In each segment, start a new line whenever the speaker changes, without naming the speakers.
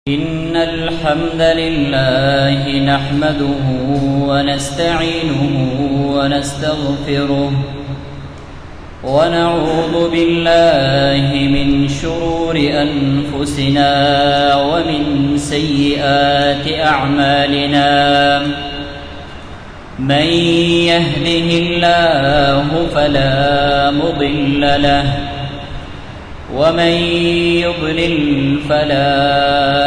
إن الحمد لله نحمده ونستعينه ونستغفره ونعوذ بالله من شرور أنفسنا ومن سيئات أعمالنا من يهده الله فلا مضل له ومن يضلل فلا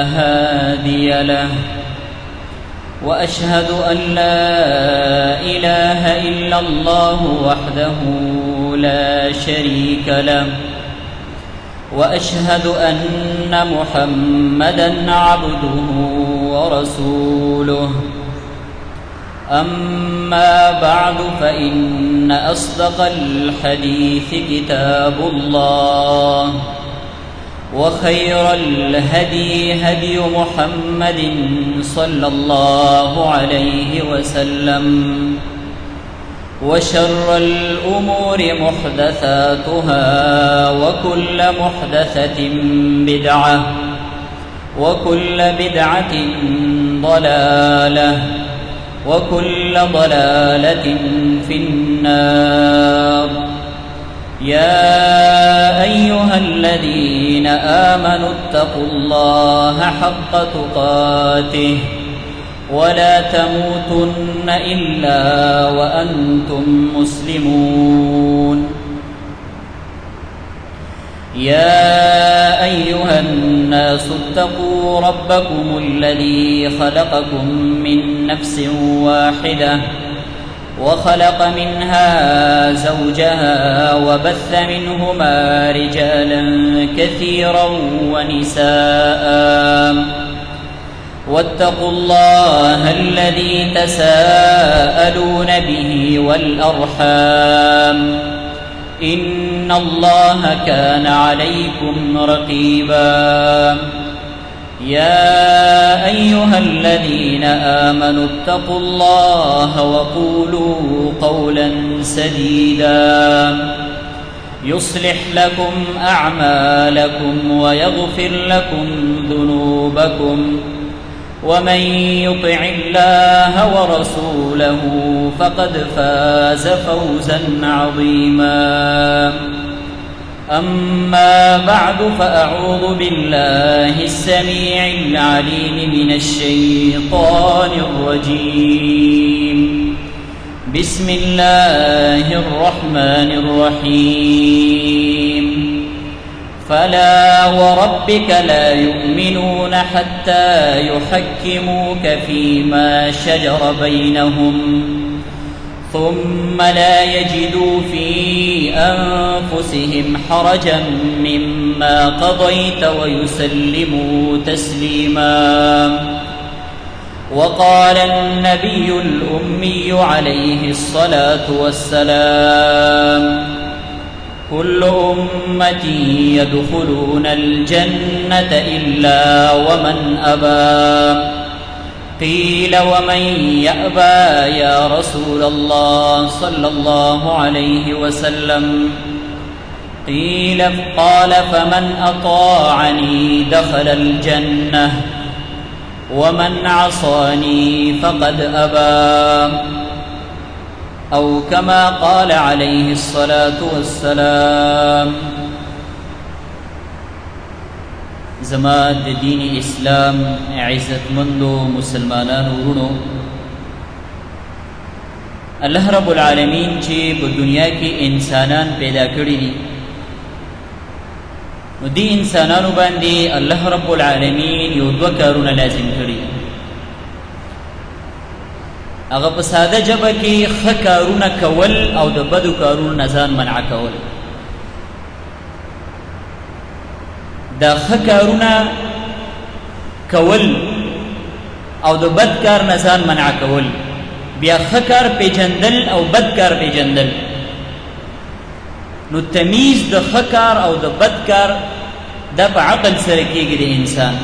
هادي له وأشهد أن لا إله إلا الله وحده لا شريك له وأشهد أن محمدًا عبده ورسوله أما بعد فإن أصدق الحديث كتاب الله وخير الهدي هدي محمد صلى الله عليه وسلم وشر الأمور محدثاتها وكل محدثة بدعة وكل بدعة ضلالة وكل ضلالة في النار يا أيها الذين آمنوا اتقوا الله حق تقاته ولا تموتن إلا وأنتم مسلمون يا أيها الناس اتقوا ربكم الذي خلقكم من نفس واحدة وخلق منها زوجها وبث منهما رجالا كثيرا ونساء واتقوا الله الذي تساءلون به والأرحام إن الله كان عليكم رقيبا يا أيها الذين آمنوا اتقوا الله وقولوا قولا سديدا يصلح لكم أعمالكم ويغفر لكم ذنوبكم ومن يطع الله ورسوله فقد فاز فوزا عظيما أما بعد فأعوذ بالله السميع العليم من الشيطان الرجيم بسم الله الرحمن الرحيم فلا وربك لا يؤمنون حتى يحكموك فيما شجر بينهم ثم لا يجدوا في أنفسهم حرجا مما قضيت ويسلموا تسليما وقال النبي الأمي عليه الصلاة والسلام كل أمتي يدخلون الجنة إلا ومن أبى قيل ومن يأبى يا رسول الله صلى الله عليه وسلم قال فمن أطاعني دخل الجنة ومن عصاني فقد أبى أو كما قال عليه الصلاة والسلام زما د دین اسلام عزت مندو مسلمانانو ورونو الله رب العالمین چې په دنیا کې انسانان پیدا کړی دي نو دې انسانانو باندې الله رب العالمین یو دوه کارونه لازم کړی هغه په ساده ژبه کې ښه کارونه کول او د بدو کارونو نه ځان منع کول دا ښه کارونه کول او د بد کار نه ځان منع کول بیا ښه کار پیژندل او بد کار پیژندل نو تمیز د ښه کار او د بد کار دا په عقل سره کېږي د انسان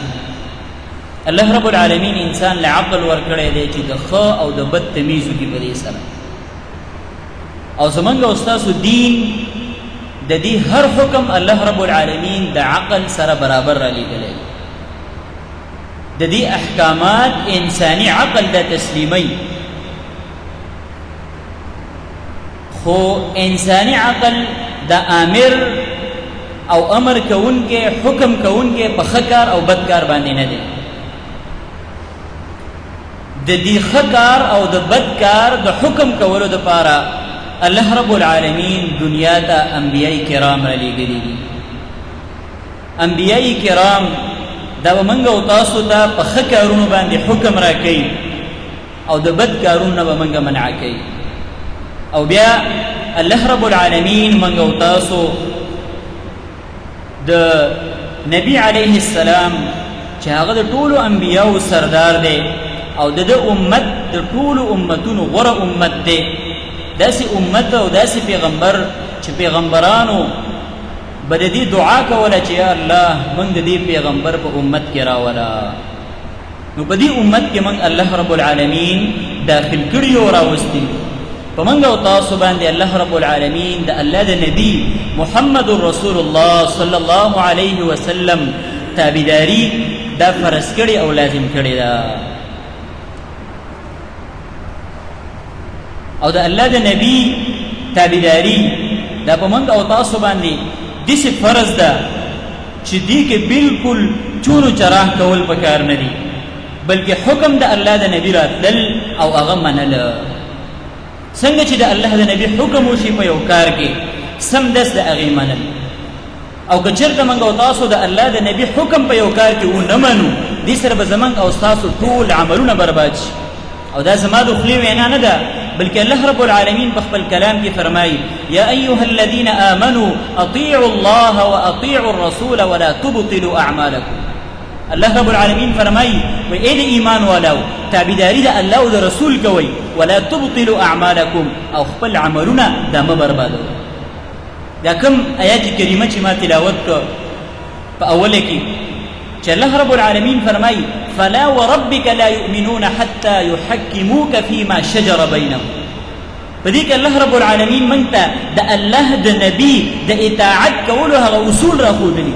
الله رب العالمین انسان له عقل ورکړی دی چې د ښه او د بد تمیز وکړي په دې سره او زمونږ او ستاسو دین د دې هر حکم الله رب العالمین د عقل سره برابر را لګلې د دې احکامات انساني عقل دا تسلیمي، خو انساني عقل دا امر او امر کوونکې حکم کوونکې په ښه کار او بد کار باندې نه دی. د دې ښه کار او د بد کار د حکم کولو دپاره الله رب العالمین دنیا ته انبیاء کرام را لېږلي دي. انبیاء کرام دا به موږ او تاسو ته په ښه کارونو باندې حکم راکوي او د بد کارونو نه به موږ منع کوي. او بیا الله رب العالمین موږ او تاسو د نبی علیه السلام چې هغه د ټولو انبیاو سردار دی او د امت د ټولو امتونو غوره امت دی، داسې امت او داسې پیغمبر چې پیغمبرانو به د دې دعا کوله چې یا الله موږ د دې پیغمبر په امت کې راوله. نو په دې امت کې موږ الله رب العالمین داخل کړي او راوستي. په موږ او تاسو باندې الله رب العالمین د الله د نبی محمد رسول الله صلی الله علیه وسلم تابعداري دا فرض کړي او لازم کړي ده. او د الله د نبی تابعداري دا په موږ او تاسو باندې داسې فرض ده چې دې کې بالکل چونو چراغ کول پکار نه دي، بلکې حکم د الله د نبی راتلل او هغه منله. څنګه چې د الله د نبی حکم وشي په یو کار کې سمدس د هغې منل، او که چېرته موږ او تاسو د الله د نبی حکم په یو کار کې ونه منو، دې سره به زموږ او ستاسو ټول عملونه برباد شي. او دا زما د خولې وینا نه ده، بلکې الله رب العالمین په خپل کلام کې فرمایي یا ایها الذین آمنوا اطیعوا الله واطیعوا الرسول ولا تبطلوا اعمالکم. الله رب العالمین فرمایي و اے د ایمان والو تابعداري د الله او د رسول کوئ، ولا تبطلوا اعمالکم او خپل عملونه دا مه بربادوئ. دا کوم آیات کریمه چې ما تلاوت کړ په اوله کې چې الله رب العالمین فرمایي فلا وربك لا يؤمنون حتى يحكموك فيما شجر بينهم. په دې کې الله رب العالمین موږ ته د الله د نبی د اطاعت کولو هغه اصول راښودلي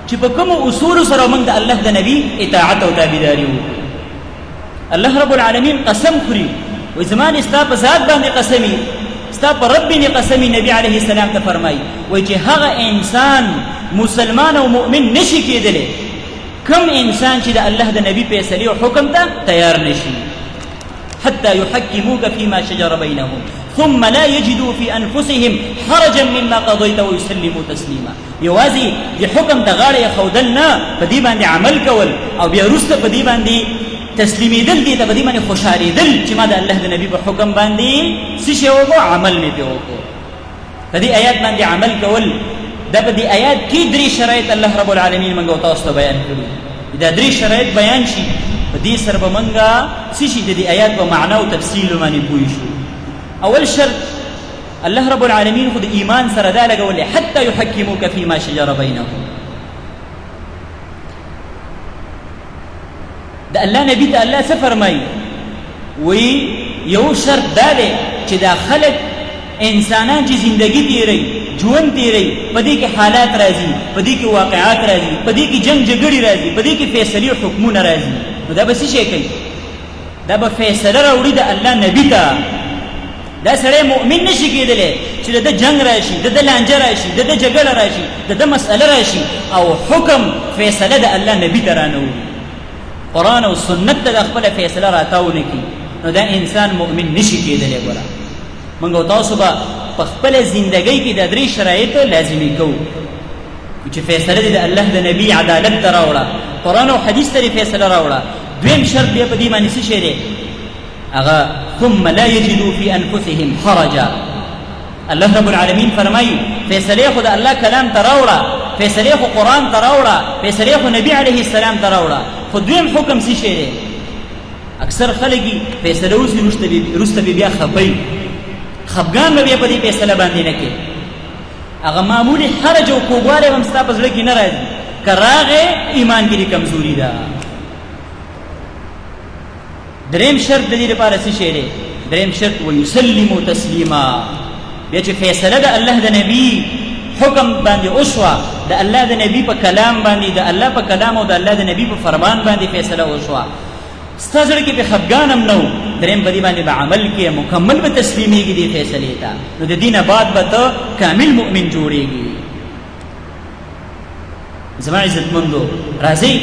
چې په کومو اصولو سره موږ د الله د نبی اطاعت او تابعداري وکړو. الله رب العالمین قسم خوري وایي زما دې ستا په ذات باندې قسمي، ستا په رب باندې قسمي. نبی علیه السلام ته فرمایي وایي چې هغه انسان مسلمان او مؤمن نشي کېدلی کم انسان چې د الله د نبی فیصلې او حکم ته تیار نشي. حتى يحكموك فيما شجر بينهم ثم لا يجدوا في انفسهم حرجا مما قضيت ويسلموا تسليما. یوازې د حکم ته غاړه ایښودل نه، په دې باندې عمل کول او بیا وروسته په دې باندې تسلیمېدل، دې ته په دې باندې خوشحالېدل چې ما د الله د نبی په حکم باندې څه شی وکړو، عمل مې پرې وکړو. په دې آیات باندې عمل کول دا په دې آیات کې درې شرایط الله رب العالمین موږ او تاسو ته بیان کړي. دا درې شرایط بیان شي په دې سره به موږ څه شي د دې آیات په معنا او تفصیل باندې پوه شو. اول شرط الله رب العالمین خو د ایمان سره دا لګولې حتی یحکموک فیما شجر بینهم. د الله نبی ته الله څه فرمایي؟ وی یو شرط دا دی چې دا خلک انسانان چې زندگی تیری ژوند تیری په دې کې حالات راځي، په دې کې واقعات راځي، په دې کې جنگ جګړې راځي، په دې کې فیصلې او حکمونه راځي. نو دا به څه شی کوي؟ دا به فیصله راوړي د الله نبی ته. دا سړی مؤمن نشي کېدلی چې د جنگ راشي، د لانجه راشي، د جګړه راشي، د مسأله راشي او حکم فیصله د الله نبی ته رانوړي، قرآن او سنت ته د خپله فیصله راتاو نه کړي. نو دا انسان مؤمن نشي کېدلی. ګوره موږ او تاسو به په خپله زندګۍ کې دا درې شرایط لازمي کوو چې فیصله دې د الله د نبی عدالت ته راوړه، قرآن او حدیث ته دې فیصله راوړه. دویم شرط بیا په دې باندې څه شی دی؟ هغه ثم لا يجدوا في انفسهم حرجا. الله رب العالمین فرمایي فیصله خو د الله کلام ته راوړه، فیصله خو قرآن ته راوړه، فیصله خو نبی علیه السلام ته راوړه. خو دویم حکم څه شی دی؟ اکثر خلک فیصله وسي وروسته بیا خپي خفګان به بیا په دې فیصله باندې نه کوي. هغه معمولي حرج او کوږوالی به هم ستا په زړه کې نه راځي، که راغې ایمان کې دې کمزوري ده. دریم شرط د دې لپاره څه شی دی؟ دریم شرط ویسلموا تسلیما. بیا چې فیصله د الله د نبی حکم باندې وشوه د الله د نبی په کلام باندې د الله په کلام او د الله د نبی په فرمان باندې فیصله وشوه ستا زړه کې به خفګان هم نه و درېیم په دې باندې به عمل کې مکمل به تسلیمیږي دې فیصلې ته نو د دې نه بعد به ته کامل مؤمن جوړېږي زما عزتمندو راځئ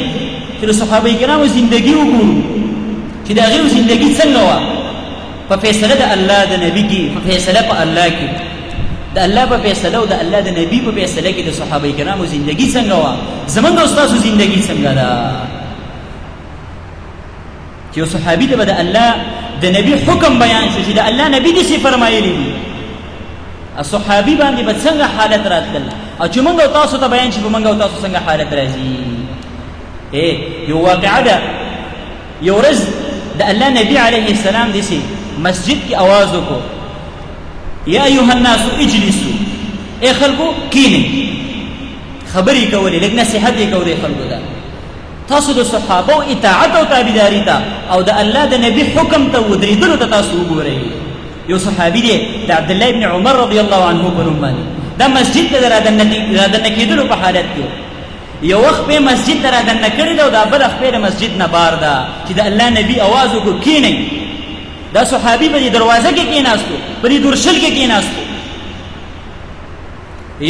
چې د صحابه کرامو زندګي وګورو چې د هغوی زندګي څنګه وه په فیصله د الله د نبي کې په فیصله په الله کې د الله په فیصله او د الله د نبي په فیصله کې د صحابه کرامو زندګي څنګه وه زمونږ او ستاسو زندګي څنګه ده چې یو صحابي ته به د الله د نبي حکم بیان شو چې د الله نبي داسې فرمایلی دي صحابي باندې به څنګه حالت راتلل او چې موږ او تاسو ته بیان شي په موږ او تاسو څنګه حالت راځي یو واقعه ده یو ورځ د الله نبي علیه السلام داسې مسجد کې आवाज وکړو یا ایها الناس اجلسوا ای خلکو کینئ خبرې کولې لږ نصیحت یې کولې خلکو ته تاسو د صحابو اطاعت او تابعداري ته او د الله د نبي حکم ته ودرېدلو ته تاسو وګورئ یو صحابي دی د عبدالله ابن عمر رضی الله عنه په نوم باندې دا مسجد ته رادنه کېدلو په حالت کې یو وخت به مسجد ته رادنه کړی ده او دا بل خپې د مسجد نه بار ده چې د الله نبي اواز وکړو کینئ دا صحابي په دې دروازه کې کېناستو په دې درشل کې کېناستو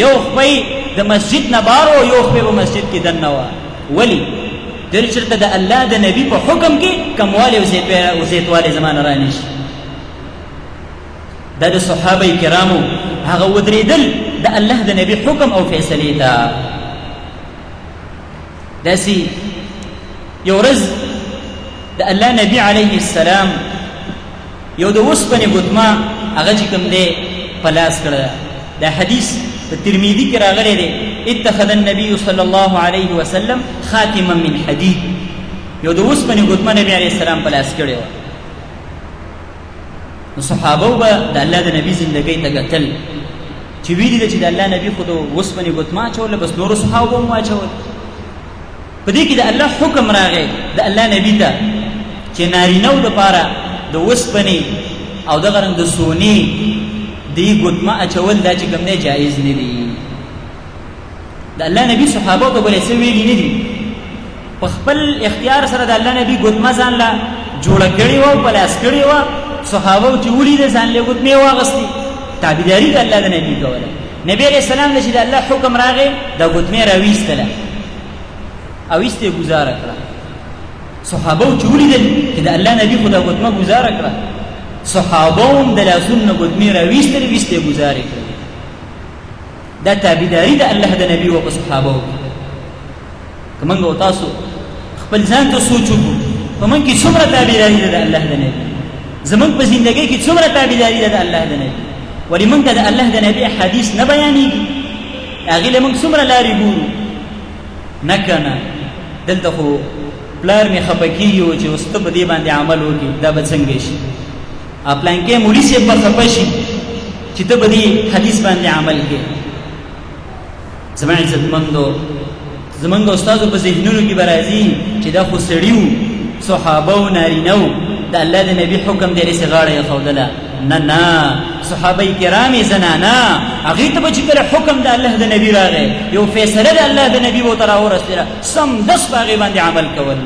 یو خپې د مسجد نه بار او یو خپې په مسجد کې دننه وه ولې در چېرته د الله د نبي په حکم کې کموالی او زیاتوالی زمانه رانشي دا د صحابه کرامو هغه ودرېدل د الله د نبي حکم او فیصلې ته داسې یو ورځ د الله نبي علیه السلام یو د اوسپنې ګوتمه هغه چې کوم دی په لاس کړه دا حدیث په ترمذي کې راغلی دی اتخذ النبي صلى الله عليه وسلم خاتما من حديد یو د اوسپنې ګوتمه نبی علیه السلام په لاس کړې وه نو صحابه به د الله د نبي زندګۍ ته کتل چې ویلي ده چې د الله نبي خو د اوسپنې ګوتمه اچوله بس نورو صحابو هم واچول په دې کې د الله حکم راغی د الله نبي ته چې نارینهو دپاره د اوسپنې او دغه رنګ د سونې دې ګوتمه اچول دا چې کوم دی جایز نه دي د الله نبي صحابو ته بلې څه ویلي نه دي په خپل اختیار سره د الله نبي ګوتمه ځان له جوړه کړې وه په لاس کړې وه صحابو چې ولیده ځان له ګوتمې واغستې تابعداري د الله د نبي کوله نبي علیه السلام نه چې د الله حکم راغی دا ګوتمې راویستله او ایستې ګزاره کړه صحابو چې ولیدل چې د الله نبي خو دا ګوتمه ګزاره کړه صحابو هم د لاسونو نه ګوتمې راویستلې ویستې ګزارې کړې دا تابعداري د الله د نبي و په صحابو که موږ او تاسو خپل ځان ته سوچ وکړو په موږ کې څومره تابعداري ده د الله د نبي زمونږ په زندګۍ کې څومره تابعداري ده د الله د نبي ولې موږ ته د الله د نبي حدیث نه بیانېږي هغې له موږ څومره لارې ګورو نه که نه دلته خو پلار مې خفه کېږي و چې اوس ته په دې باندې عمل وکړي دا به څنګه شي پلانکې مولي صاحب به خفه شي چې ته په دې حدیث باندې عمل کوې زما عزتمندو زمونږ استادو په ذهنونو کې به راځي چې دا خو سړي وو صحابه و نارینه وو د الله د نبي حکم دی رسې غاړه یې ښودله نه نه صحابه کرامې زنانه هغې ته به چې کله حکم د الله د نبي راغی یو فیصله د الله د نبي به ورته راورسېده سمدست په هغې باندې عمل کول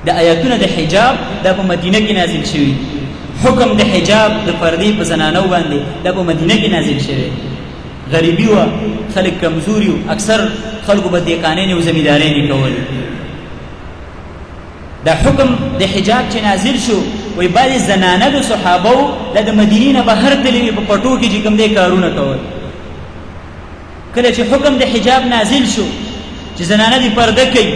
د آیاتونه د حجاب دا په مدینه کې نازل شوي حکم د حجاب د پردې په زنانو باندې دا په مدینه کې نازل شوی غریبي وه خلک کمزوري وو اکثر خلکو به دیقانین او زمیندارین کول دا حکم د حجاب چې نازل شو وای بعضې زنانه د صحابو دا د مدینې نه بهر تللې وې په پټو کې چې کوم دی کارونه کول کله چې حکم د حجاب نازل شو چې زنانه دې پرده کوي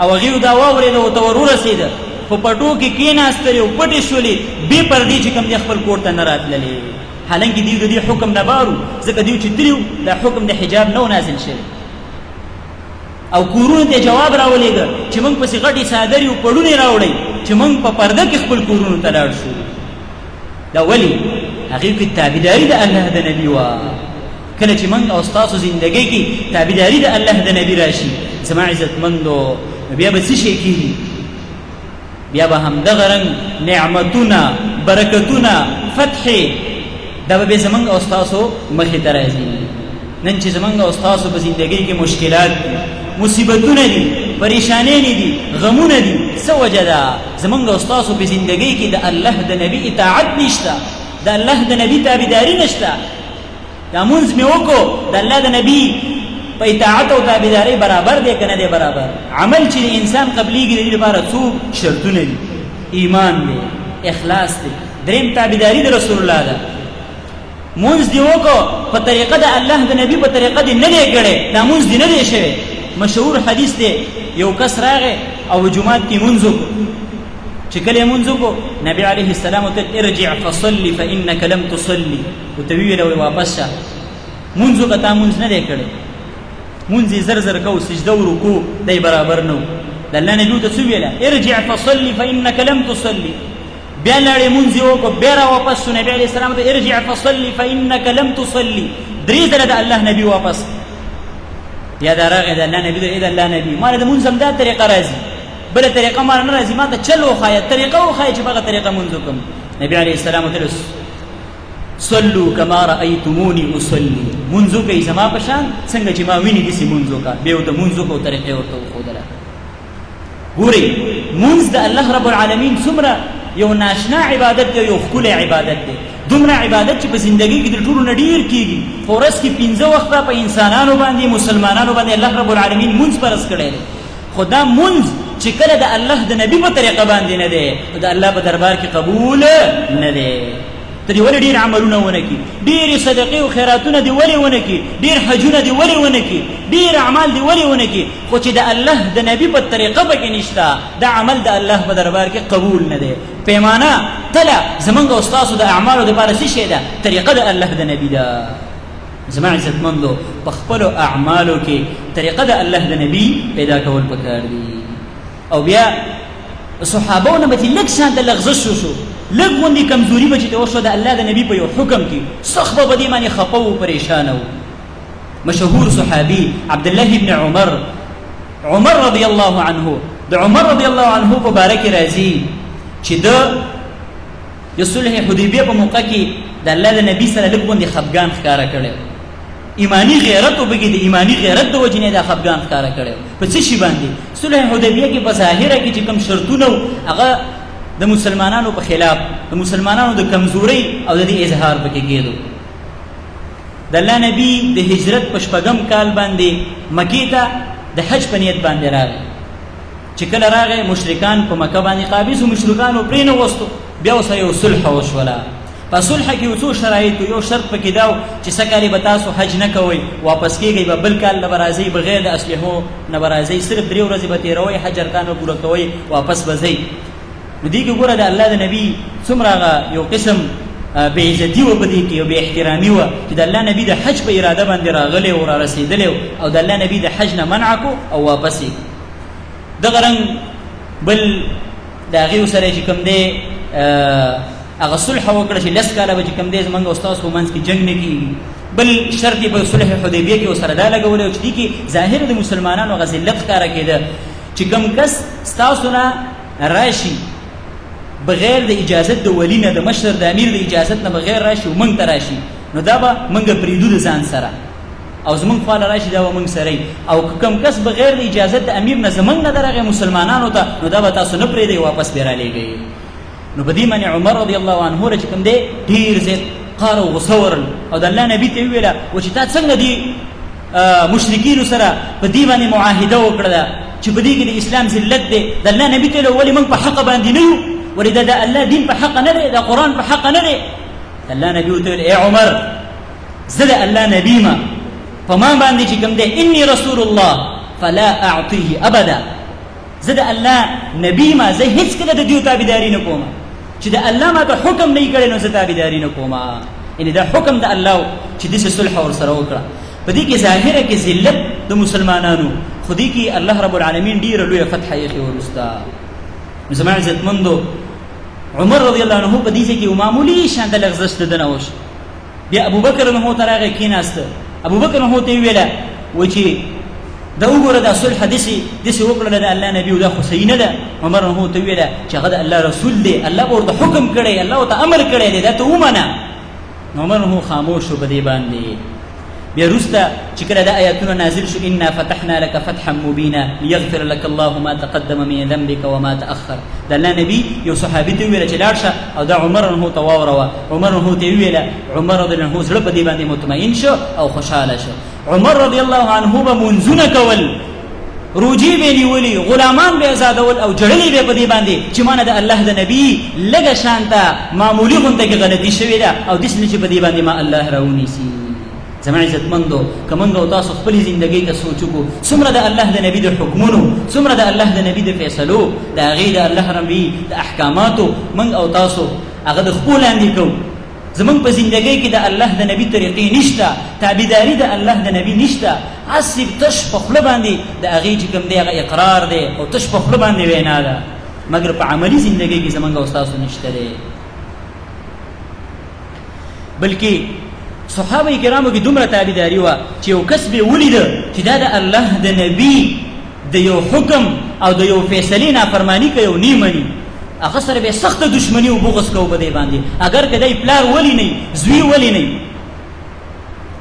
او هغې دا واورېده ورته ور ورسېده په پټو کې کېناستلې او پټې شولې بې پردې چې کوم دی خپل کور ته نه راتللې حالانکې دوی د دې حکم نه بارو ځکه دوی چې تلي دا حکم د حجاب نه و نازل شوی او کورونو ته جواب راولېږه چې موږ پسې غټې څادرې او پړونې راوړئ چې موږ په پرده کې خپل کورونو ته لاړ شو دا ولې هغې کې تابعداري د الله د نبي وه کله چې موږ او ستاسو زندګۍ کې تابعداري د الله د نبي راشي زما عزتمندو بیا به څه شی کېږي بیا به همدغه رنګ نعمتونه برکتونه فتحې دا به زمونږ او ستاسو مخې ته راځي. نن چې زمونږ او ستاسو په زندګۍ کې مشکلات دي، مصیبتونه دي، پریشانې دي، غمونه دي، څه وجه ده؟ زمونږ او ستاسو په زندګۍ کې د الله د نبي اطاعت نشته، د الله د نبي تابعداري نشته. دا مونځ مې وکړو، د الله د نبي په اطاعت او تابعداري برابر دی که نه دی برابر؟ عمل چې د انسان قبلیږي د دې لپاره څو شرطونه دي؟ ایمان دی، اخلاص دی، دریم تابعداري د رسول الله ده. مونځ دی وکړو په طریقه د الله د نبي په طریقه دې نه دی کړی، دا مونځ دی نه دی شوی. مشهور حدیث دی، یو کس راغی او جمعات کې مونځ وکړو. چې کله یې مونځ وکړو نبي علیه السلام ورته ارجع فصلي فانک لم تصلي، ورته ویل واپس شه، مونځ وکړه تا مونځ نه دی کړی. مونځ یې زر زر کو، سجده او رکوع دی برابر نه و. د الله نبي ورته څه ویله؟ ارجع فصلي فانک لم تصلي. بیا لاړې مونځ یې وکړو، بیا را واپس شو نبي علیه السلام ته ارجع فصلي فانک لم تصلي. درې ځله د الله نبي واپس. بیا دا راغی د الله نبي د الله نبي ما له د مونځ هم دا طریقه راځي، بله طریقه ما نه راځي، ما ته چل وښایه، طریقه وښایه چې په هغه طریقه مونځ وکړم. نبي علیه السلام ورته صلوا کما رأیتمونی اصلي، مونځ وکئ زما په شان څنګه چې ما ویني داسې مونځ وکړه. بیا ورته مونځ وکړو، طریقې ورته وښودله. ګورئ مونځ د الله رب العالمین څومره یو ناشنا عبادت دی، یو ښکلی عبادت دی. دومره عبادت چې په زندګۍ کې د ټولو نه ډېر کېږي. په ورځ کې 15 وخته په انسانانو باندې، مسلمانانو باندې الله رب العالمین مونځ فرض کړی دی. خو دا مونځ چې کله د الله د نبي په طریقه باندې نه دی، د الله په دربار کې قبول نه دی. ته دې ولې ډېر عملونه ونه کړي، ډېرې صدقې او خیراتونه دې ولې ونه کړي، ډېر حجونه دې ولې ونه کړي، ډېر اعمال دې ولې ونه کړي؟ خو چې د الله د نبي په طریقه پکې نشته، دا عمل د الله په دربار کې قبول نه دی. پیمانه تله زمونږ او ستاسو د اعمالو دپاره څه شی ده؟ طریقه د الله د نبي ده. زما عزتمندو په خپلو اعمالو کې طریقه د الله د نبي پیدا کول پکار دي. او بیا صحابو نه به چې لږ شانته لغزش شو، لږ غوندې کمزوري به چې ته وشوه د الله د نبي په یو حکم کې، سخت به په دې باندې خفه و، پریشانه و. مشهور صحابي عبدالله ابن عمر رضی الله عنه، د عمر رضی الله عنه په باره کې راځي چې د صلح حدیبیه په موقع کې د الله د نبي سره لږ غوندې خفګان ښکاره کړی. ایمانی غیرت وبګي، د ایمانی غیرت د وجې نه دا خفګان ښکاره کړی. په څه شي باندې؟ صلح حدیبیه کې په ظاهره کې چې کوم شرطونه و هغه د مسلمانانو په خلاف، د مسلمانانو د کمزورۍ او د دې اظهار پکې کېدو. د الله نبي د هجرت په 6م کال باندې مکې ته د حج په نیت باندې راغی. چې کله راغی مشرکان په مکه باندې قابض و، مشرکانو پرې نه وستو. بیا ورسره یو صلح وشوله. په صلح کې یو څو شرایط، یو شرط پکې دا و چې څه کالې به تاسو حج نه کوئ، واپس کېږئ به بل کال نه به راځئ، بغیر د اسلحو نه به راځئ، صرف 3 ورځې به تېروئ، حج ارکان به پوره کوئ، واپس به ځئ. نو دې کې ګوره د الله د نبي څومره یو قسم بې عزتي وه په دې کې، یو بې احترامي وه چې د الله نبي د حج په اراده باندې راغلی او را رسېدلی او د الله نبي د حج نه منع کو او واپس یې. دغه رنګ بل د هغې سره چې کوم دی هغه صلح وکړه چې 10 کاله به چې کوم دی زمونږ او ستاسو په منځ کې جنګ نه کېږي. بل شرط یې په صلح حدیبیه کې ورسره دا لګولی و چې دې کې ظاهر د مسلمانانو هغه ذلت ښکاره کېده چې کوم کس ستاسو نه راشي بغیر د اجازت د ولی نه، د مشر د امیر د اجازت نه بغیر راشي او موږ ته راشي، نو دا به موږ پرېږدو د ځان سره، او زمونږ خواله راشي دا به موږ سره. او کوم کس بغیر د اجازت د امیر نه زمونږ نه درغی مسلمانانو ته، نو دا به تاسو نه پرېږدئ، واپس به رالیږئ. نو په دې باندې عمر رضی الله عنه چې کوم دی ډېر زیات قهر او غصه ورل، او د الله نبي ته وویله و چې تا څنګه دي مشرکینو سره په دې باندې معاهده وکړله چې په دې کې د اسلام ذلت دی. د الله نبي ته ولې موږ په حق باندې نه یو؟ ولې د الله دین په حق نه دی، د قرآن په حق نه دی؟ د الله نبي ورته ویل ای عمر زه د الله نبي ما په ما باندې چې کوم دی انی رسول الله فلا اعطيه ابدا، زه د الله نبي ما، زه هېڅکله د دې تابعداري نه کوم چې د الله ما ته حکم نه یې کړی نو زه تابعداري نه کوم. یعنې دا حکم د الله چې داسې صلح ورسره وکړه. په دې کې ظاهره کې ذلت د مسلمانانو، خو دې کې الله رب العالمین ډېره لویه فتحه ایښې وروسته. نو زما عزتمندو عمر رضی الله عنه په دې ځای کې یو معمولي شانته لغزش د ده نه وشو. بیا ابوبکر رضی ته راغی کېناسته. ابوبکر رضی ته یې ویله و چې دا وګوره دا صلح داسې وکړله د الله نبي، او دا خو صحیح نه ده. عمر رضی ته ویله چې هغه د الله رسول دی، الله به ورته حکم کړی، الله ورته امر کړی دی، دا ته ومنه. عمر هو خاموش شو په دې باندې. بیا وروسته چې کله دا آیاتونه نازل شو انا فتحنا لك فتحا مبینا لیغفر لك الله ما تقدم من ذنبك وما تأخر، د الله نبی یو صحابي ته ویل چې لاړ شه او دا عمر هو ته واوروه. عمر هو ته ویل، عمر رضی الله عنه زړه په دې باندې مطمئن شو او خوشاله شو. عمر رضی الله عنه به منځونه کول، روجي به نیولي، غلامان به آزادول او جړلې به په دې باندې چې مانه د الله د نبی لږه شانته معمولی غونډه کې غلطي شوې ده او داسې چې په دې باندې ما الله راونیسي. زما عزتمندو که موږ او تاسو خپلې زندګۍ ته سوچ وکړو څومره د الله د نبي د حکمونو، څومره د الله د نبي د فیصلو، د هغې د الله نبي د احکاماتو موږ او تاسو هغه د خپو لاندې کوو. زمونږ په زندګۍ کې د الله د نبي طریقې نشته، تابعداري د الله د نبي نشته، هسې تش په خوله باندې د هغې چې کوم دی هغه اقرار دی او تش په خوله باندې وینا ده، مګر په عملي زندګۍ کې زمونږ او ستاسو نشته دی. بلکې صحابه کرامو کې دومره تابعداري وه چې یو کس به ولیده چې دا د الله د نبي د یو حکم او د یو فیصلې نافرماني کوي او نه مني، هغه سره به سخته دشمني او بغض کوو په دې باندې، اگر که دی پلار ولی نه زوی ولی نه.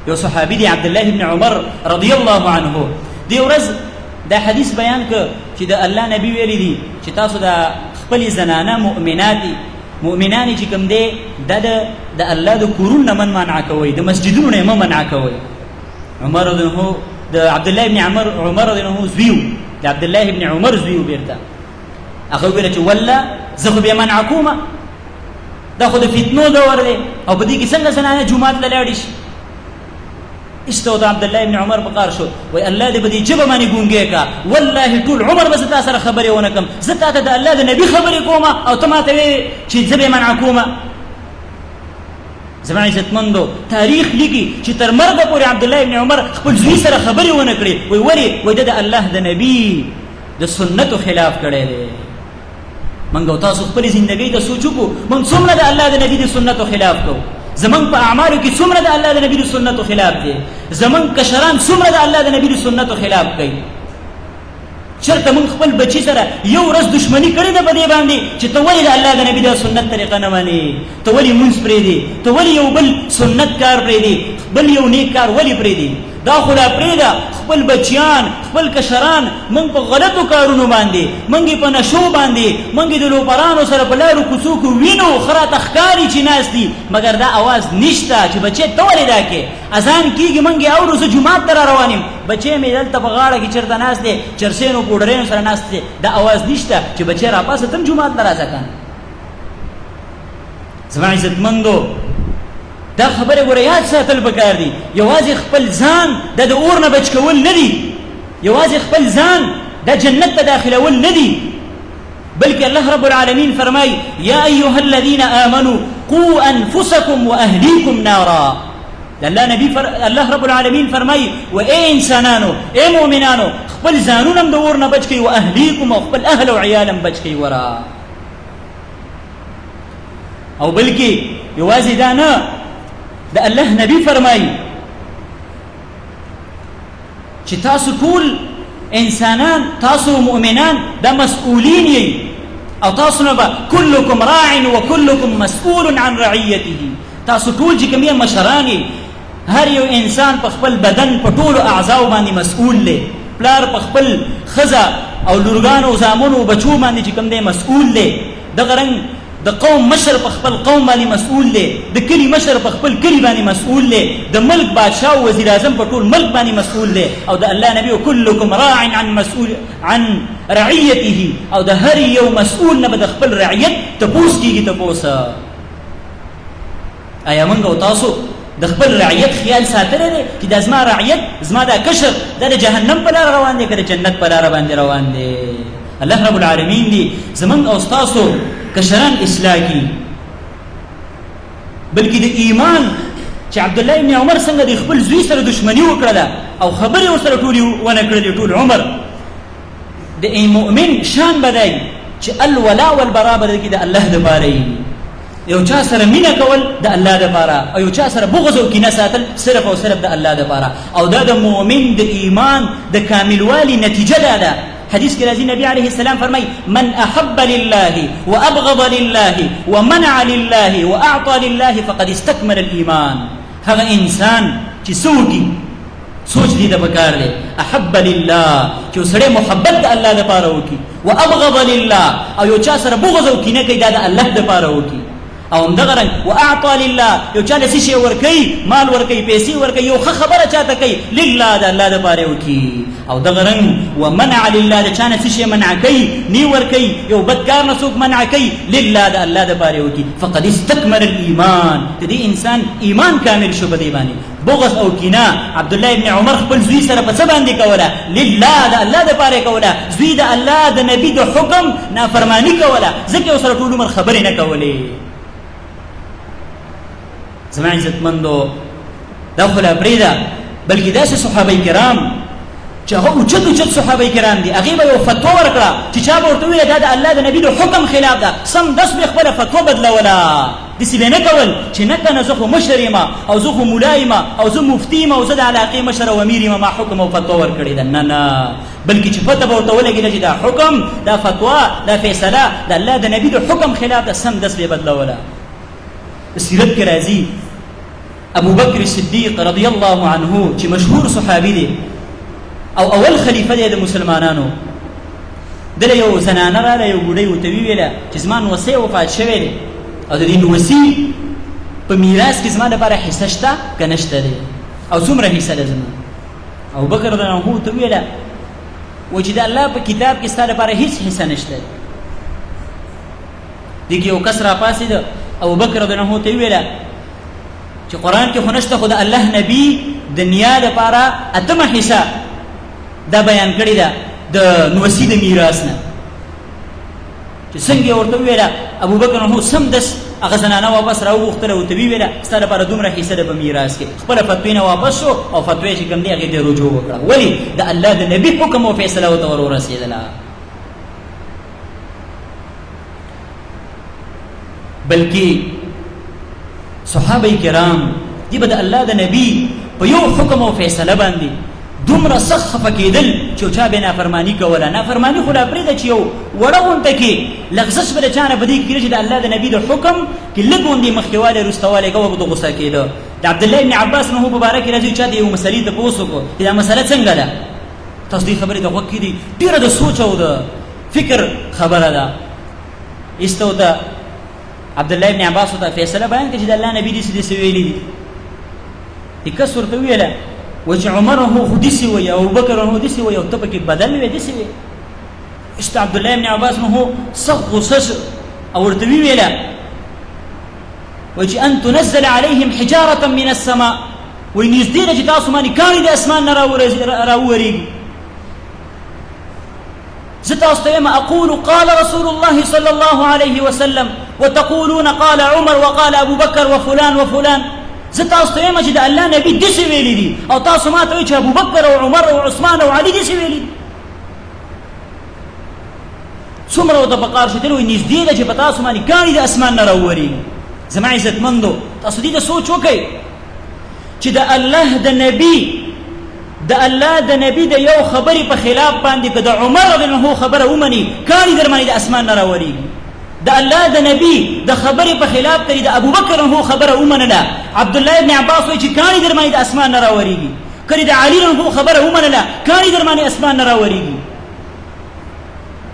یو صحابي دی عبدالله بن عمر رضی الله عنه دی ورځ دا حدیث بیان که چې د الله نبی ویلی دي چې تاسو د خپلې زنانه مؤمنانې چې کوم دی دا د الله د کورونو نه من منع کوئ، د مسجدونو نه یې مه منع کوئ. عمر رضی الله د عبدالله بن عمر رضی الله زوی د عبدالله بن عمر زوی بیرته هغه ویل چې والله زه خو بیا منع کومه، دا خو د فتنو دور دی او په دې کې څنګه زنانه جومات ته لاړې شي. استو د عبدالله بن عمر په قار شو، وای الله دې په دې ژبه باندې ګونګی کا، والله ټول عمر به زه تا سره خبرې ونه کړم، زه تا ته د الله د نبي خبرې کومه او ته ما ته وایې چې زه به منع کومه. زما عزتمندو تاریخ لیکي چې تر مرګه پورې عبدالله بن عمر خپل زوی سره خبرې ونه کړې، وای ولې؟ وای د الله د نبي د سنتو خلاف کړی دی. منګ او تاسو خپل زندګۍ ته سوچ وکړو، موږ څومره د الله د نبی د سنتو خلاف کوو، زمونږ په اعمالو کې څومره د الله د نبی د سنتو خلاف دی، زمونږ کشران څومره د الله د نبی د سنتو خلاف کوي. چېرته موږ خپل بچي سره یو ورځ دشمني کړې ده په دې باندې چې ته ولې د الله د نبي د سنت طریقه نه منې، ته ولې مونځ پرېږدې، ته ولې یو بل سنت کار پرېږدې، بل یو نیک کار ولې پرېږدې؟ دا خو لا پرېږده خپل بچیان خپل کشران موږ په غلطو کارونو باندې، موږ یې په نشو باندې، موږ یې د لوپرانو سره په لارو کوڅو کې وینو ښه راته ښکاري چې ناست دي، مګر دا اواز نشته چې بچی ته ولې دا کې اذان کېږي موږ یې اورو، زه جومات ته را روان یم، بچی مې دلته په غاړه کې چېرته ناست دی چرسینو پوډرینو سره ناست دی، دا اواز نشته چې بچی راپاسه ته هم جومات ته راځه که نه. زما عزتمندو دا خبره ګوره یاد ساتل پکار دي، یوازې خپل ځان د اور نه بچ کول نه دي، یوازې خپل ځان د جنت ته داخلول نه دي، بلکې الله رب العالمین فرمای یا ایها الذین آمنوا قوا انفسکم واهلیکم نارا. الله رب العالمین فرمای و ای انسانانو ای مؤمنانو خپل ځانونه هم د اور نه بچ کړئ، و اهلیکم او خپل اهل او عیال هم بچ کړئ ورا. او بلکې یوازې دا نه، د الله نبی فرمایي چې تاسو ټول انسانان تاسو مؤمنان دا مسؤولین یې، او تاسو نه به کلکم راع وکلکم مسؤول عن رعیته، تاسو ټول چې کوم یې مشران یې، هر یو انسان په خپل بدن په ټولو اعضاو باندې مسؤول دی، پلار په خپل ښځه او لورګانو زامنو بچو باندې چې کوم دی مسؤول دی، دغه رنګ د قوم مشر په خپل قوم باندې مسؤول دی، د کلی مشر په خپل کلی باندې مسؤول دی، د ملک بادشاه او وزیر اعظم په ټول ملک باندې مسؤول دی، او د الله نبی کلکم راع عن رعیته، او د هر یو مسؤول نه به د خپل رعیت تپوس کېږي. تپوس آیا موږ او تاسو د خپل رعیت خیال ساتلی دی چې دا زما رعیت زما دا کشر دا د جهنم په لاره روان دی که د جنت په لاره باندې روان دی؟ الله رب العالمین دی زمونږ او ستاسو کشران اصلاح کی، بلکې د ایمان چې عبدالله بن عمر څنګه د خپل زوی سره دشمني وکړله او خبرې ورسره ټولې ونه کړلې ټول عمر، د مؤمن شان به دی چې الولا والبرا به کې د الله دپاره وي، یو چا سره مینه کول د الله دپاره او یو چا سره بغض او کینه ساتل صرف او صرف د الله دپاره، او دا د مؤمن د ایمان د کاملوالي نتیجه ده حدیث کې راځي نبی علیه السلام فرمایي من احب لله وابغض لله ومنع لله واعطى لله فقد استكمل الايمان. هغه انسان چې سوچ دې د پکار دی احب لله چې سره محبت د الله لپاره وکي، وابغض لله او یو چا سره بغض او کینه کوي دا د الله لپاره وکي، او همدغه رنګ واعطى لله یو چا له شي ورکي، مال ورکي، پیسې ورکي، یو خبره چاته کوي لله د الله لپاره وکي، او دغه رنګ ومنع لله د چا نه شي منع کوي نی ورکي، یو بدکار نه څوک منع کوي لله د الله لپاره وکي، فقد استكمل الايمان. دې انسان ایمان کامل شو په دې باندې. بغض او کینه عبد الله ابن عمر خپل زوی سره په څه باندې کوله؟ لله د الله لپاره کوله. زوی د الله د نبی د حکم نافرمانی کوله، ځکه یو سره ټول عمر خبرې نه کولې. زما عزتمندو دا خو لا پرېږده، بلکې داسې صحابه کرام چې هغه اوچت صحابه کرام دي، هغې به یو فتوا ورکړه چې چا به ورته وویله دا د الله د نبي د حکم خلاف ده، سمدس به خپله فتوا بدلوله. داسې به نه کول چې نه که نه زه خو مشر یم او زه خو ملا یم او زه مفتي یم او زه د علاقې مشر او امیر یم، ما حکم او فتوا ورکړې ده. نه، بلکې چې پته به ورته ولګېده چې دا حکم، دا فتوا، دا فیصله د الله د نبي د حکم خلاف ده، سمدس به بدلوله. سیرت کې راځي ابو بکر صدیق رضی الله عنه چې مشهور صحابي دی او اول خلیفه دی د مسلمانانو، دله یو زنانه راله، یو بوډۍ ورته وویله چې زما نوسی وفات شوی دی او د دې نوسي په میراث کې زما لپاره حصه شته که نشته دی او څومره حصه ده زما؟ ابو بکر رضی الله عنه ورته وویله چې د الله په کتاب کې ستا لپاره هېڅ حصه نشته دی. دې کې یو کس راپاڅېد، ابو بکر رضی الله عنه ورته وویله چې قرآن کې خو نشته، خو د الله نبي د نیا لپاره اتمه حصه دا بیان کړې ده د نوسي د میراث نه. چې څنګه یې ورته وویله، ابو بکر رضی الله عنه سمدس هغه زنانه واپس راوغوښتله، ورته ویې ویله ستا لپاره دومره حصه ده په میراث کې. خپله فتوی نه واپس شو او فتوی چې کوم دی هغې ته رجوع وکړه. ولې؟ د الله د نبي حکم او فیصله ورته ور ورسېدله. بلکې صحابه کرام دی به د الله د نبی په یو حکم او فیصله باندې دومره سخت خفه کېدل چې چا به نافرماني کوله. نافرماني خو لا پرېږده چې یو وړه غونډه کې لغزش به د چا نه په دې کې کېږي چې د الله د نبي د حکم کې لږ غوندې مخکېوالی وروستوالی کوه، د غوسه کېده. د عبدالله ابن عباس نه په باره کې راځي چا د یو مسلې تپوس وکړو چې دا مسله څنګه ده؟ تاسو دې خبرې ته غوږ کېدي، ډېره د سوچ او د فکر خبره ده. ایسته ورته عبدالله ابن عباس ورته فیصله بیان کړه چې د الله نبي داسې داسې ویلي دي. کس ورته وویله چې عمر هو خو داسې وایي او ابوبکر هو داسې وایي او ته پکې بدل وې داسې وې. ایسته عبدالله ابن عباس نه هو سخت غوسه شو او ورته وویله چې ان تنزل عليهم حجارة من السماء، وایي نږدې ده چې تاسو باندې کاڼي د اسمان نه راوورېږي. زه تاسو ته یم اقول قال رسول الله صلى الله عليه وسلم وتقولون قال عمر وقال ابو بكر وفلان وفلان. زه تاسو ته یم چې د الله نبي داسې ویلي دي او تاسو ما ته وایئ چې ابو بکر او عمر او عثمان او علي داسې ویلي دي. څومره ورته پکار شو؟ وایي نږدې ده چې په تاسو باندې کاڼي د اسمان نه راوورېږي. زما عزتمندو تاسو دې ته سوچ وکئ چې د الله د نبي د یو خبرې په خلاف باندې که د عمر رضی الله عنه خبره ومني کاڼي در باندې د اسمان نه راوورېږي. د الله د نبي د خبرې په خلاف ترې د ابوبکر رضی الله عنه خبره ومنله، عبدالله ابن عباس وایي چې کاڼي در باندې د اسمان نه راوورېږي. کله د علي رضی الله عنه خبره ومنله کاڼي در باندې اسمان نه راوورېږي.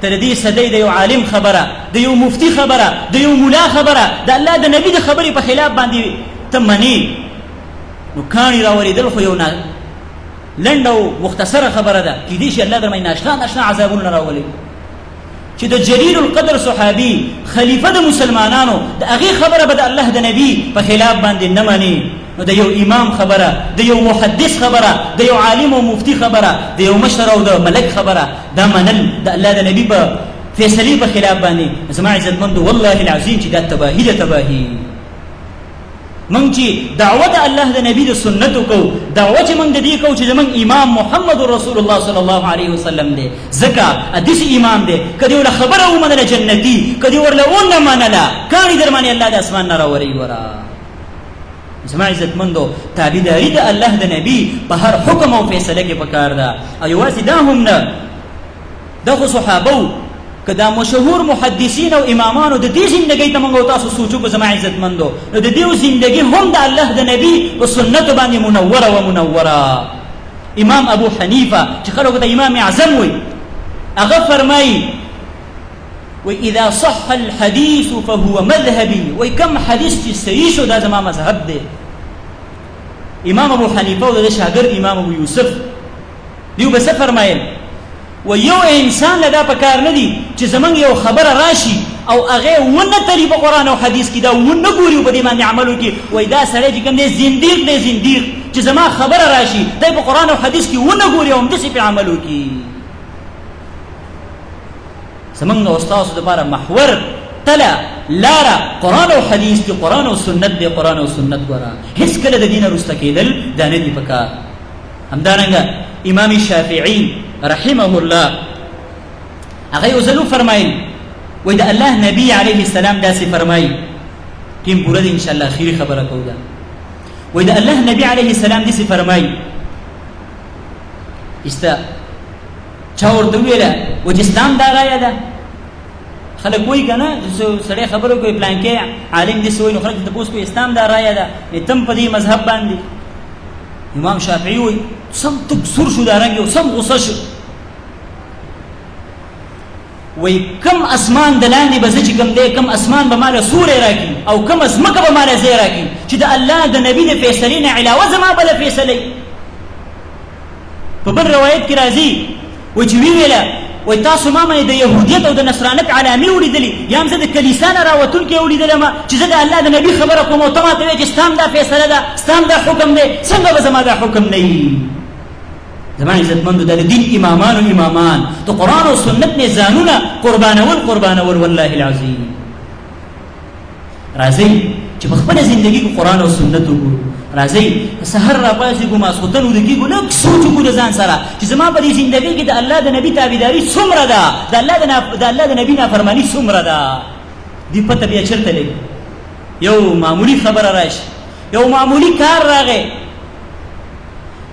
تر دې صدۍ د یو عالم خبره، د یو مفتي خبره، د یو ملا خبره د الله د نبي د خبرې په خلاف باندې ته منې، نو کاڼي راورېدل خو یو لنډه او مختصره خبره ده. کیدای شي الله در باندې ناشنا عذابونه راولي. چې د جلیل القدر صحابي خلیفه د مسلمانانو د هغې خبره به د الله د نبي په خلاف باندې نه منې، نو د یو امام خبره، د یو محدث خبره، د یو عالم او مفتی خبره، د یو مشر او د ملک خبره، دا منل د الله د نبي په فیصلې په خلاف باندې. زما عزتمندو والله العظیم چې دا تباهي ده، تباهي. موږ چې دعوه د الله د نبي د سنتو کوو، دعوه چې موږ د دې کوو چې زموږ امام محمد رسول الله صلی الله علیه وسلم دی، ځکه داسې امام دی که دې ورله خبره ومنله جنتي، که دې ورله ونه منله کاڼي در باندې الله د اسمان نه راورېږي. ورا زما عزتمندو تابعداري د الله د نبي په هر حکم او فیصله کې پکار ده. او یوازې دا هم نه دغه صحابه که دا مشهور محدثین او امامان د دې زندګۍ ته موږ تاسو سوچو په زما عزت مندو نو د دې زندګۍ هم د الله د نبی په سنت باندې منوره امام ابو حنیفه چې خلکو ته امام اعظم وي هغه فرمایي واذا صح الحديث فهو مذهبي وكم حديث چې صحیح شو دا زما مذهب دی امام ابو حنیفه او د شاګرد امام ابو یوسف دیو به څه فرمایل و یو انسان لدا پکار نه دی چې زمنګ یو خبره راشي او هغه ونه تری په قران او حدیث کې دا ونه ګوري په دې باندې عملو کې وای دا سړی چې کوم دی زنديق چې زما خبره راشي دا په قران او حدیث کې ونه ګوري او هم دې په عملو کې زمنګ استاد لپاره محور تلا لارا قران او حدیث کې قران او سنت دی قران او سنت ورا هیڅ کله د دین رسته کېدل دا نه دی پکار همدارنګه امام شافعی رحمه الله هغه وزلو فرمایل وای دا الله نبی علیه السلام داسې فرمایي کیم پوره ان شاء الله اخیری خبره کوله وای دا الله نبی علیه السلام داسې فرمایي استا چاور دویله و اسلام دا رایا ده خلک وای کنه سړی خبرو کوي پلان کې عالم دې سوې نو خلک ته پوښتنه اسلام دا رایا ده تم په دې مذهب باندې امام شافعی وای سم تک سر شو دارنګ او سم غصه شو وای کم اسمان دلاندې بز چې کم دی کم اسمان به مال سورې راکی او کم اسمکه به مال زی راکی چې د الله د نبی د فیصلې نه علاوه زما بل فیصله په بل روایت کې راځي و چې ویله وای تاسو ما باندې د يهودیت او د نصرانیت علامې ولیدلې یا هم زه د کلیسا نه راوتون کې ولیدلم چې زه د الله د نبی خبره کوم او ته ماته وایې چې اسلام دا فیصله ده اسلام دا حکم دی څنګه به زما دا حکم نه وي زما عزتمندو د دین امامان د قرآن او سنت نه ځانونه قربانول والله العظیم راځي چې په خپل ژوندۍ کې قرآن او سنت وګورو راځي سحر را پاسې ګو ماسوتن ودګي ګو لک سوچ ګو ځان سره چې زما په دې ژوندۍ کې د الله د نبی تابعداري څومره ده د الله د نبی نافرمانی څومره ده دی پته بیا چرته لګي یو معمولی خبره راشي یو معمولی کار راغی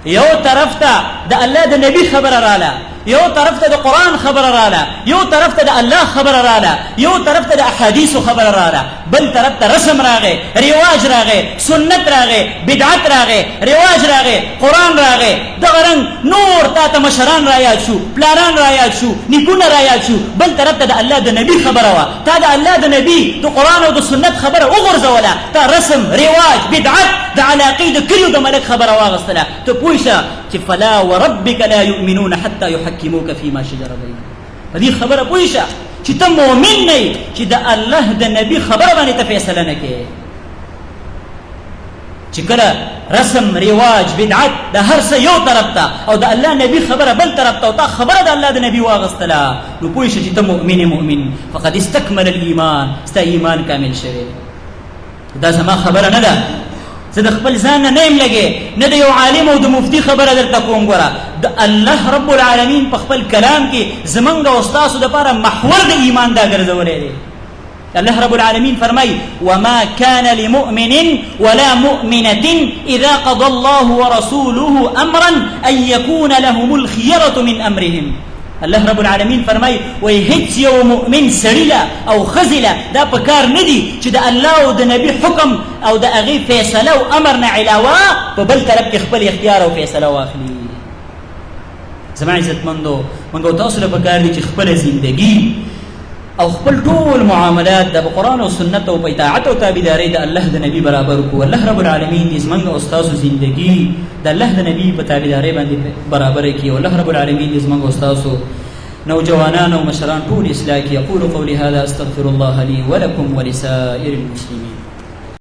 یو طرف ته د الله د نبی خبره رااله یو طرف ته د قرآن خبره رااله یو طرف ته د الله خبره رااله یو طرف ته د احادیث خبره رااله بل طرف ته رسم راغی رواج راغی سنت راغی بدعت راغی رواج راغی قرآن راغی دغه رنګ نور تا ته مشران را یاد شو پلانان را یاد شو نیکونه را یاد شو بل طرف ته د الله د نبی خبره وا تا د الله د نبی د قرآن او د سنت خبره وګرځوله تا رسم رواج بدعت د علاقې د کلیو د ملک خبره واغستله ته پوښه چې فلا وربك لا يؤمنون حتى يحكموك فيما شجر بينهم دې خبره پوښه چې ته مؤمن نه چې د الله د نبی خبره باندې ته فیصله نه کې چې کله رسم رواج بدعت د هر څه یو طرف ته او د الله نبی خبره بل طرف ته او تا خبره د الله د نبی واغستله نو پوښه چې ته مؤمن فقد استكمل الايمان ستا ایمان کامل شوی دا زما خبره نه ده زه د خپل ځان نه یم لګې نه د یو عالم او د مفتی خبره درته کوم ګوره د الله رب العالمین په خپل کلام کې زمونږ او ستاسو دپاره محور د ایمان دا ګرځولی دی الله رب العالمین فرمای وما كان لمؤمن ولا مؤمنة اذا قضى الله ورسوله امرا ان يكون لهم الخيرة من امرهم الله رب العالمین فرمای وای هیڅ یو مؤمن سړی او خزله دا پکار ندی چې د الله او د نبی حکم او د هغه فیصله او امر نه علاوه په بل طرف کې خپل اختیار او فیصله واخلي زما عزتمندو موږ تاسو له پکار دي چې خپل ژوندۍ او خپل ټول معاملات د قرآن او سنت او اطاعت او تابعداري د الله د نبی برابر کو الله رب العالمین دې زمونږ او تاسو ژوندۍ د الله د نبی په تابعداري باندې برابر کړي الله رب العالمین دې زمونږ او تاسو نوجوانان او مشران ټول اصلاح کړي اقول قولي هذا استغفر الله لي ولكم ولسائر المسلمين